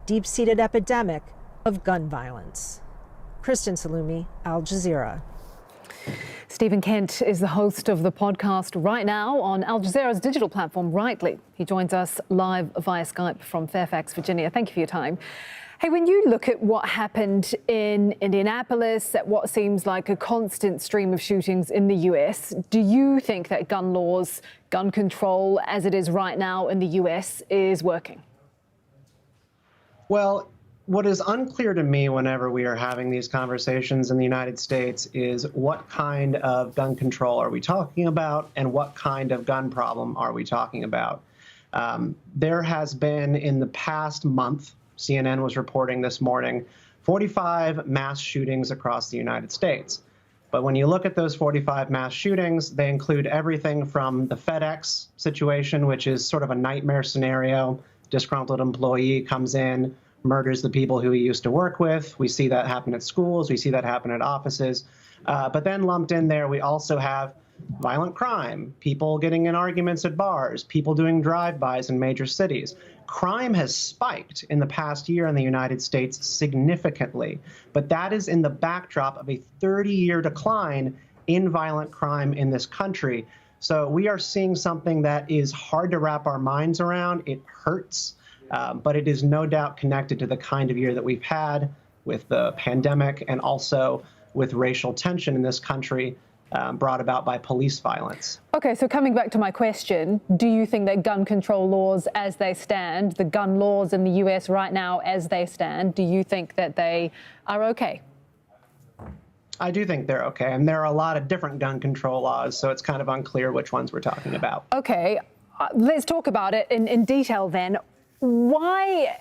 deep-seated epidemic of gun violence. Kristen Salumi, Al Jazeera. Stephen Kent is the host of the podcast right now on Al Jazeera's digital platform, Rightly. He joins us live via Skype from Fairfax, Virginia. Thank you for your time. Hey, when you look at what happened in Indianapolis, at what seems like a constant stream of shootings in the US, do you think that gun laws, gun control as it is right now in the US is working? Well, what is unclear to me whenever we are having these conversations in the United States is what kind of gun control are we talking about and what kind of gun problem are we talking about? There has been in the past month, CNN was reporting this morning, 45 mass shootings across the United States. But when you look at those 45 mass shootings, they include everything from the FedEx situation, which is sort of a nightmare scenario. Disgruntled employee comes in, murders the people who he used to work with. We see that happen at schools. We see that happen at offices. But then lumped in there, we also have violent crime, people getting in arguments at bars, people doing drive-bys in major cities. Crime has spiked in the past year in the United States significantly, but that is in the backdrop of a 30-year decline in violent crime in this country. So we are seeing something that is hard to wrap our minds around. It hurts. But it is no doubt connected to the kind of year that we've had with the pandemic and also with racial tension in this country brought about by police violence. Okay, so coming back to my question, do you think that gun control laws as they stand, the gun laws in the US right now as they stand, do you think that they are okay? I do think they're okay. And there are a lot of different gun control laws, so it's kind of unclear which ones we're talking about. Okay, let's talk about it in detail then. Why,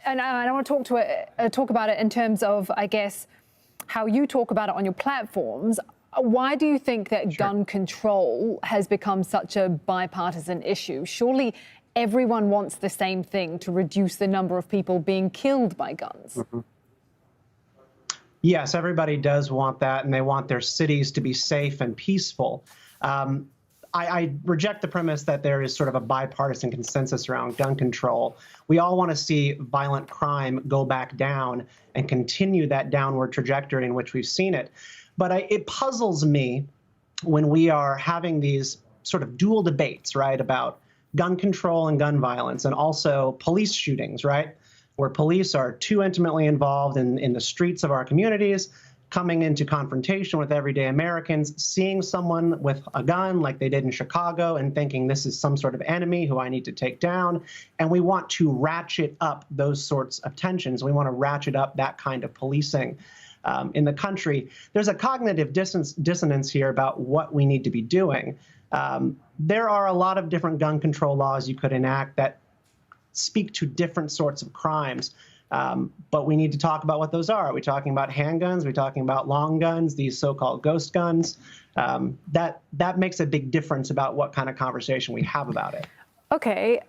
and I want to talk about it in terms of, I guess, how you talk about it on your platforms. Why do you think that gun control has become such a bipartisan issue? Surely everyone wants the same thing, to reduce the number of people being killed by guns. Mm-hmm. Yes, everybody does want that, and they want their cities to be safe and peaceful. I reject the premise that there is sort of a bipartisan consensus around gun control. We all want to see violent crime go back down and continue that downward trajectory in which we've seen it. But it puzzles me when we are having these sort of dual debates, right, about gun control and gun violence, and also police shootings, right, where police are too intimately involved in the streets of our communities, coming into confrontation with everyday Americans, seeing someone with a gun like they did in Chicago and thinking this is some sort of enemy who I need to take down. And we want to ratchet up those sorts of tensions. We want to ratchet up that kind of policing in the country. There's a cognitive dissonance here about what we need to be doing. There are a lot of different gun control laws you could enact that speak to different sorts of crimes. But we need to talk about what those are. Are we talking about handguns? Are we talking about long guns, these so-called ghost guns? That makes a big difference about what kind of conversation we have about it. Okay.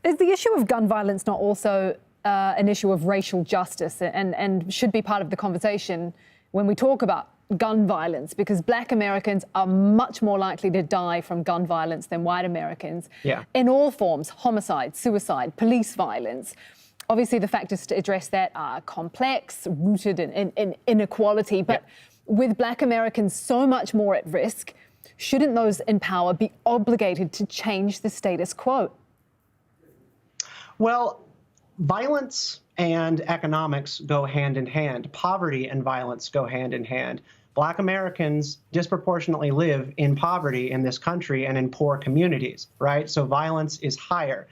Is the issue of gun violence not also an issue of racial justice and should be part of the conversation when we talk about gun violence? Because Black Americans are much more likely to die from gun violence than white Americans. Yeah. In all forms: homicide, suicide, police violence. Obviously, the factors to address that are complex, rooted in inequality. But with Black Americans so much more at risk, shouldn't those in power be obligated to change the status quo? Well, violence and economics go hand in hand. Poverty and violence go hand in hand. Black Americans disproportionately live in poverty in this country and in poor communities, right? So violence is higher.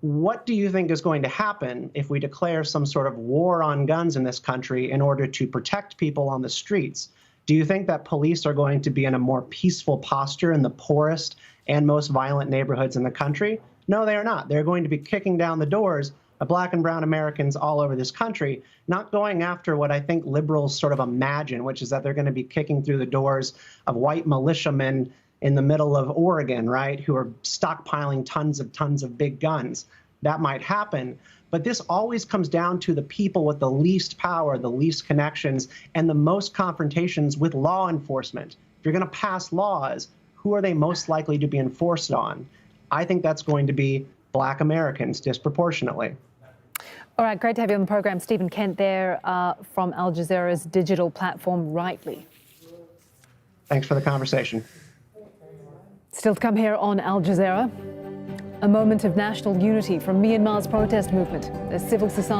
What do you think is going to happen if we declare some sort of war on guns in this country in order to protect people on the streets? Do you think that police are going to be in a more peaceful posture in the poorest and most violent neighborhoods in the country? No, they are not. They're going to be kicking down the doors of Black and brown Americans all over this country, not going after what I think liberals sort of imagine, which is that they're going to be kicking through the doors of white militiamen in the middle of Oregon, right, who are stockpiling tons of big guns. That might happen. But this always comes down to the people with the least power, the least connections, and the most confrontations with law enforcement. If you're going to pass laws, who are they most likely to be enforced on? I think that's going to be Black Americans disproportionately. All right, great to have you on the programme. Stephen Kent there from Al Jazeera's digital platform, Rightly. Thanks for the conversation. Still to come here on Al Jazeera, a moment of national unity from Myanmar's protest movement as civil society